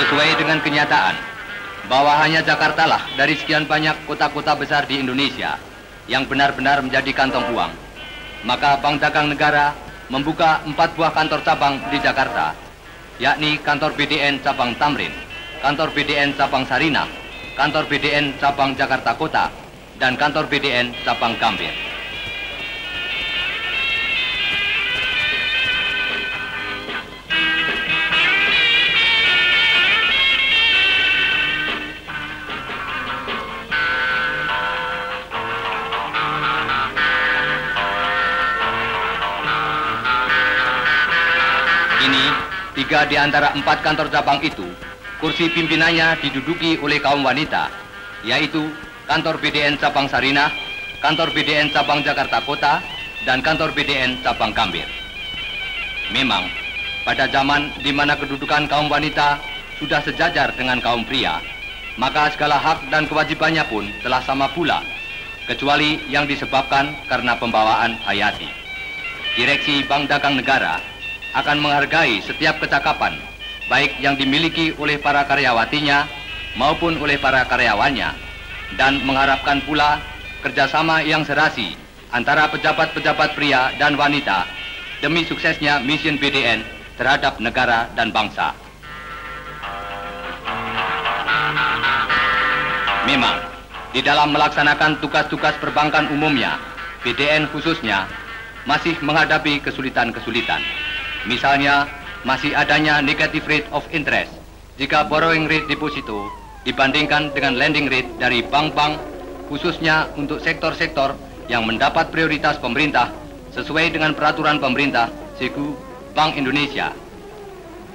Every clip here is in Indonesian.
Sesuai dengan kenyataan bahwa hanya Jakarta lah dari sekian banyak kota-kota besar di Indonesia yang benar-benar menjadi kantong uang, maka Bank Dagang Negara membuka 4 buah kantor cabang di Jakarta, yakni kantor BDN cabang Tamrin, kantor BDN cabang Sarinah, kantor BDN cabang Jakarta Kota, dan kantor BDN cabang Gambir. Kini, 3 di antara 4 kantor cabang itu, kursi pimpinannya diduduki oleh kaum wanita, yaitu kantor BDN cabang Sarinah, kantor BDN cabang Jakarta Kota, dan kantor BDN cabang Gambir. Memang, pada zaman di mana kedudukan kaum wanita sudah sejajar dengan kaum pria, maka segala hak dan kewajibannya pun telah sama pula, kecuali yang disebabkan karena pembawaan hayati. Direksi Bank Dagang Negara akan menghargai setiap kecakapan, baik yang dimiliki oleh para karyawatinya maupun oleh para karyawannya, dan mengharapkan pula kerjasama yang serasi antara pejabat-pejabat pria dan wanita demi suksesnya misi BDN terhadap negara dan bangsa. Memang, di dalam melaksanakan tugas-tugas perbankan umumnya, BDN khususnya masih menghadapi kesulitan-kesulitan. Misalnya, masih adanya negative rate of interest jika borrowing rate deposito dibandingkan dengan lending rate dari bank-bank, khususnya untuk sektor-sektor yang mendapat prioritas pemerintah sesuai dengan peraturan pemerintah selaku Bank Indonesia.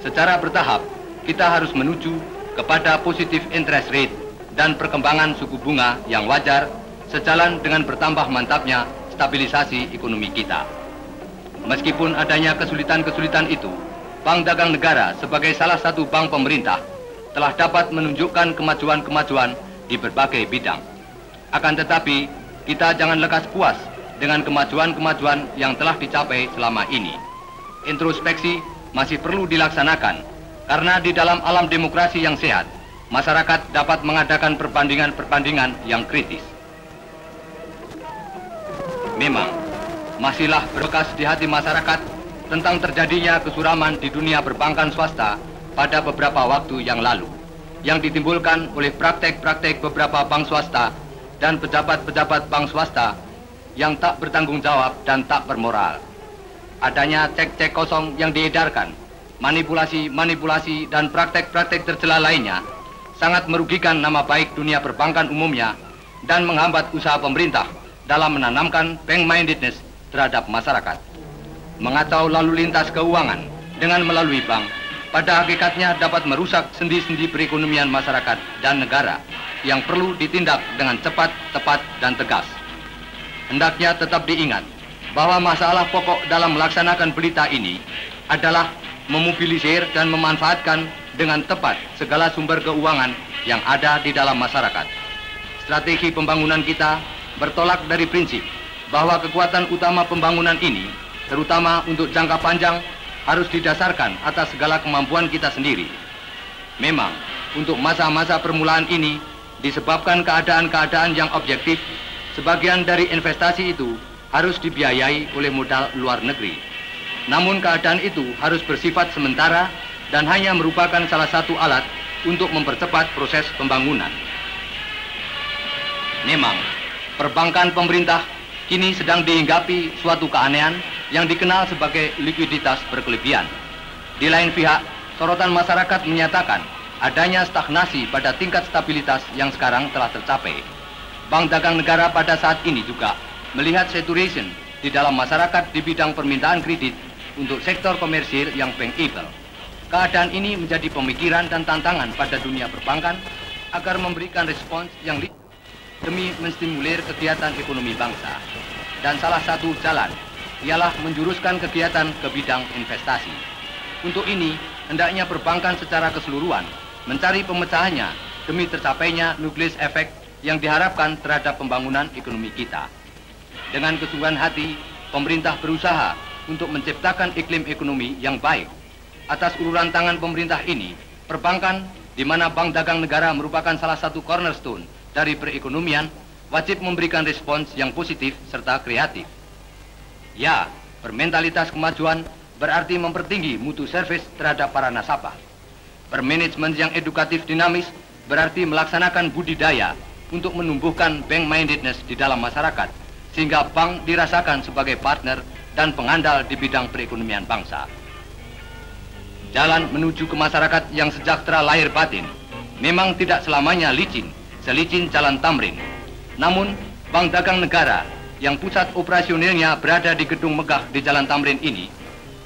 Secara bertahap, kita harus menuju kepada positive interest rate dan perkembangan suku bunga yang wajar sejalan dengan bertambah mantapnya stabilisasi ekonomi kita. Meskipun adanya kesulitan-kesulitan itu, Bank Dagang Negara sebagai salah satu bank pemerintah telah dapat menunjukkan kemajuan-kemajuan di berbagai bidang. Akan tetapi, kita jangan lekas puas dengan kemajuan-kemajuan yang telah dicapai selama ini. Introspeksi masih perlu dilaksanakan, karena di dalam alam demokrasi yang sehat, masyarakat dapat mengadakan perbandingan-perbandingan yang kritis. Memang, masihlah berbekas di hati masyarakat tentang terjadinya kesuraman di dunia perbankan swasta pada beberapa waktu yang lalu, yang ditimbulkan oleh praktek-praktek beberapa bank swasta dan pejabat-pejabat bank swasta yang tak bertanggung jawab dan tak bermoral. Adanya cek-cek kosong yang diedarkan, manipulasi-manipulasi dan praktek-praktek tercela lainnya sangat merugikan nama baik dunia perbankan umumnya dan menghambat usaha pemerintah dalam menanamkan bank-mindedness terhadap masyarakat. Mengacau lalu lintas keuangan dengan melalui bank pada hakikatnya dapat merusak sendi-sendi perekonomian masyarakat dan negara yang perlu ditindak dengan cepat, tepat, dan tegas. Hendaknya tetap diingat bahwa masalah pokok dalam melaksanakan berita ini adalah memobilisir dan memanfaatkan dengan tepat segala sumber keuangan yang ada di dalam masyarakat. Strategi pembangunan kita bertolak dari prinsip bahwa kekuatan utama pembangunan ini, terutama untuk jangka panjang, harus didasarkan atas segala kemampuan kita sendiri. Memang, untuk masa-masa permulaan ini, disebabkan keadaan-keadaan yang objektif, sebagian dari investasi itu harus dibiayai oleh modal luar negeri. Namun keadaan itu harus bersifat sementara dan hanya merupakan salah satu alat untuk mempercepat proses pembangunan. Memang, perbankan pemerintah kini sedang dihinggapi suatu keanehan yang dikenal sebagai likuiditas berkelebihan. Di lain pihak, sorotan masyarakat menyatakan adanya stagnasi pada tingkat stabilitas yang sekarang telah tercapai. Bank Dagang Negara pada saat ini juga melihat saturation di dalam masyarakat di bidang permintaan kredit untuk sektor komersil yang bankable. Keadaan ini menjadi pemikiran dan tantangan pada dunia perbankan agar memberikan respons yang demi menstimulir kegiatan ekonomi bangsa. Dan salah satu jalan ialah menjuruskan kegiatan ke bidang investasi. Untuk ini, hendaknya perbankan secara keseluruhan mencari pemecahannya demi tercapainya nukleus efek yang diharapkan terhadap pembangunan ekonomi kita. Dengan kesungguhan hati, pemerintah berusaha untuk menciptakan iklim ekonomi yang baik. Atas uluran tangan pemerintah ini, Perbankan, di mana Bank Dagang Negara merupakan salah satu cornerstone dari perekonomian, wajib memberikan respons yang positif serta kreatif. Ya, bermentalitas kemajuan berarti mempertinggi mutu servis terhadap para nasabah. Bermanajemen yang edukatif dinamis berarti melaksanakan budidaya untuk menumbuhkan bank-mindedness di dalam masyarakat, sehingga bank dirasakan sebagai partner dan pengandal di bidang perekonomian bangsa. Jalan menuju ke masyarakat yang sejahtera lahir batin memang tidak selamanya licin, selicin jalan Tamrin. Namun, Bank Dagang Negara yang pusat operasionalnya berada di gedung megah di Jalan Tamrin ini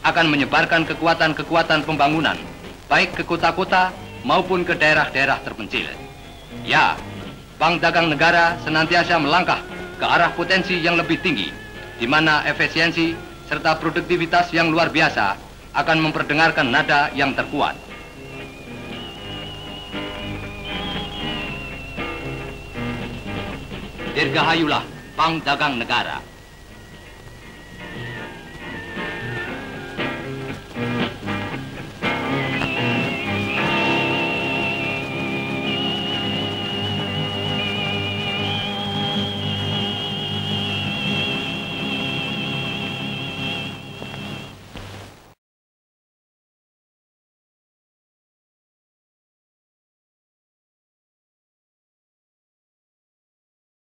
akan menyebarkan kekuatan-kekuatan pembangunan, baik ke kota-kota maupun ke daerah-daerah terpencil. Ya, Bank Dagang Negara senantiasa melangkah ke arah potensi yang lebih tinggi, di mana efisiensi serta produktivitas yang luar biasa akan memperdengarkan nada yang terkuat. Dirgahayulah Bank Dagang Negara.